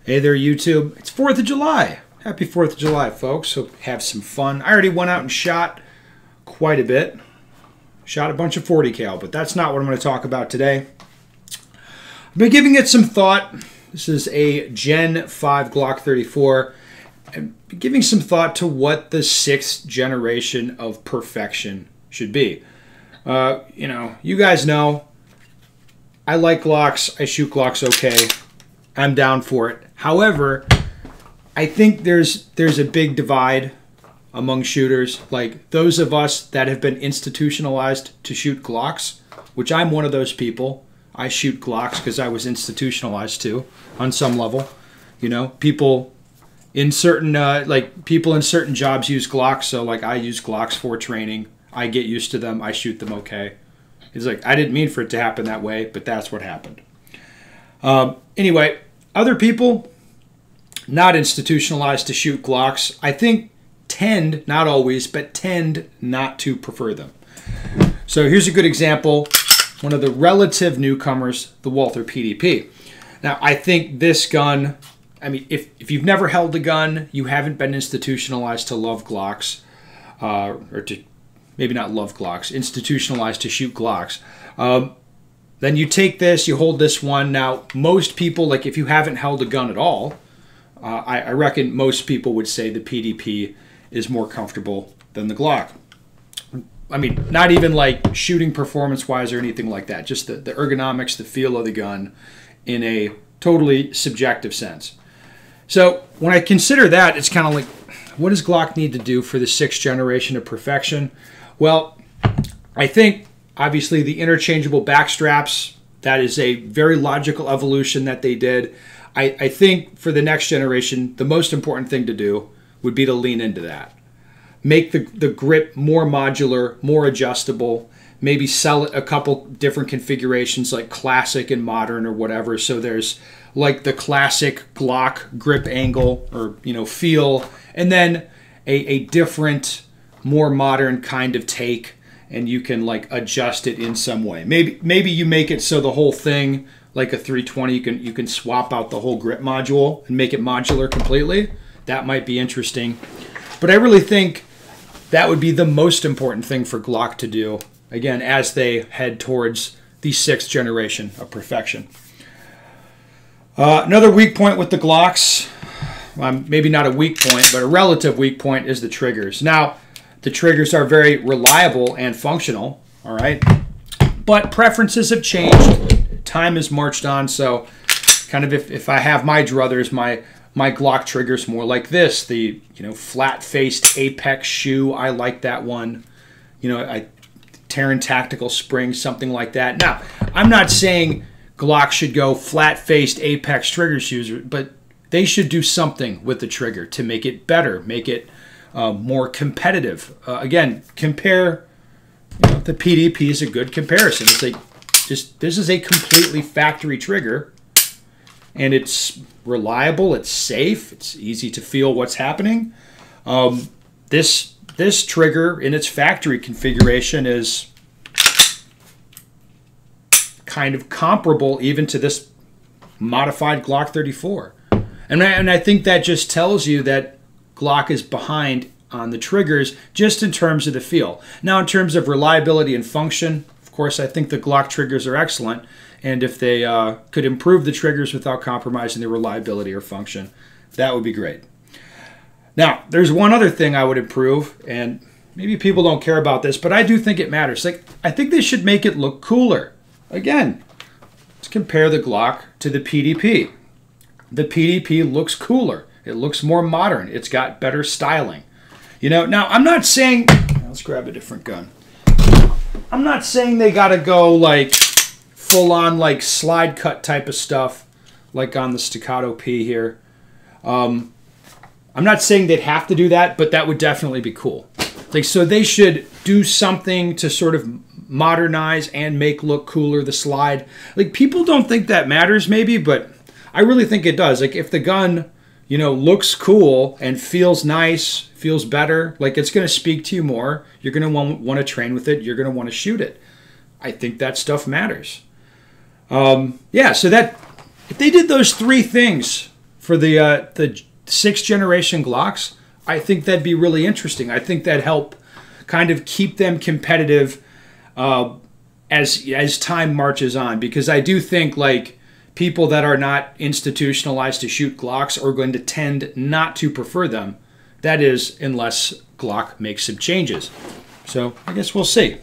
Hey there, YouTube. It's 4th of July. Happy 4th of July, folks. Hope you have some fun. I already went out and shot quite a bit. Shot a bunch of 40 cal, but that's not what I'm going to talk about today. I've been giving it some thought. This is a Gen 5 Glock 34. I'm giving some thought to what the 6th generation of perfection should be. You guys know I like Glocks. I shoot Glocks okay. I'm down for it. However, I think there's a big divide among shooters. Like those of us that have been institutionalized to shoot Glocks, which I'm one of those people. I shoot Glocks because I was institutionalized to, on some level. You know, people in certain people in certain jobs use Glocks, so like I use Glocks for training. I get used to them. I shoot them okay. It's like I didn't mean for it to happen that way, but that's what happened. Anyway, other people not institutionalized to shoot Glocks, I think tend, not always, but tend not to prefer them. So here's a good example. One of the relative newcomers, the Walther PDP. Now, I think this gun, I mean, if you've never held a gun, you haven't been institutionalized to love Glocks, or to maybe not love Glocks, institutionalized to shoot Glocks. Then you take this, you hold this one. Now, most people, like if you haven't held a gun at all, I reckon most people would say the PDP is more comfortable than the Glock. I mean, not even like shooting performance-wise or anything like that. Just the ergonomics, the feel of the gun in a totally subjective sense. So when I consider that, it's kind of like, what does Glock need to do for the 6th generation of perfection? Well, I think obviously the interchangeable back straps, that is a very logical evolution that they did. I think for the next generation, the most important thing to do would be to lean into that. Make the grip more modular, more adjustable, maybe sell it a couple different configurations like classic and modern or whatever. So there's like the classic Glock grip angle or, feel, and then a different, more modern kind of take, and you can like adjust it in some way. Maybe you make it so the whole thing, like a 320, you can swap out the whole grip module and make it modular completely. That might be interesting. But I really think that would be the most important thing for Glock to do, again, as they head towards the 6th generation of perfection. Another weak point with the Glocks, maybe not a weak point, but a relative weak point, is the triggers. Now, the triggers are very reliable and functional, all right? But preferences have changed. Time has marched on, so kind of if I have my druthers, my Glock trigger's more like this, the flat-faced Apex shoe. I like that one. Terran Tactical Spring, something like that. Now, I'm not saying Glock should go flat-faced Apex trigger shoes, but they should do something with the trigger to make it better, make it more competitive. Again, compare. The PDP is a good comparison. It's like this is a completely factory trigger, and it's reliable, it's safe, it's easy to feel what's happening. This trigger in its factory configuration is kind of comparable even to this modified Glock 34. And I think that just tells you that Glock is behind on the triggers just in terms of the feel. Now, in terms of reliability and function, of course, I think the Glock triggers are excellent. And if they could improve the triggers without compromising the reliability or function, that would be great. Now, there's one other thing I would improve, and maybe people don't care about this, but I do think it matters. Like, I think they should make it look cooler. Again, let's compare the Glock to the PDP. The PDP looks cooler. It looks more modern. It's got better styling. Now I'm not saying, let's grab a different gun. I'm not saying they got to go like full on like slide cut type of stuff like on the Staccato P here. I'm not saying they'd have to do that, but that would definitely be cool. Like, so they should do something to sort of modernize and make look cooler the slide. Like, people don't think that matters maybe, but I really think it does. Like, if the gun, looks cool and feels nice, feels better, like it's going to speak to you more, you're going to want to train with it, you're going to want to shoot it. I think that stuff matters. Yeah, so that if they did those 3 things for the 6th generation Glocks, I think that'd be really interesting. I think that'd help kind of keep them competitive as time marches on, because I do think like people that are not institutionalized to shoot Glocks are going to tend not to prefer them. That is, unless Glock makes some changes. So I guess we'll see.